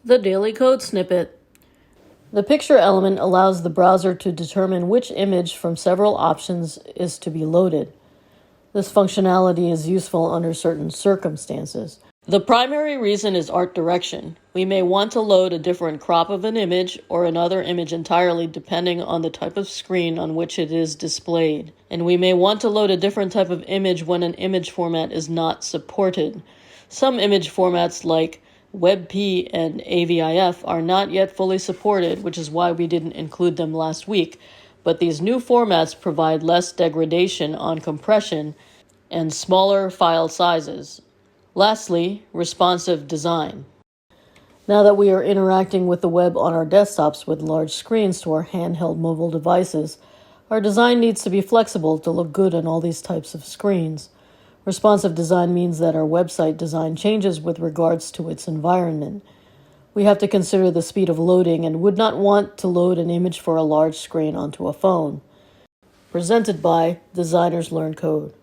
The Daily Code Snippet. The picture element allows the browser to determine which image from several options is to be loaded. This functionality is useful under certain circumstances. The primary reason is art direction. We may want to load a different crop of an image or another image entirely depending on the type of screen on which it is displayed. And we may want to load a different type of image when an image format is not supported. Some image formats like WebP and AVIF are not yet fully supported, which is why we didn't include them last week, but these new formats provide less degradation on compression and smaller file sizes. Lastly, responsive design. Now that we are interacting with the web on our desktops with large screens to our handheld mobile devices, our design needs to be flexible to look good on all these types of screens. Responsive design means that our website design changes with regards to its environment. We have to consider the speed of loading and would not want to load an image for a large screen onto a phone. Presented by Designers Learn Code.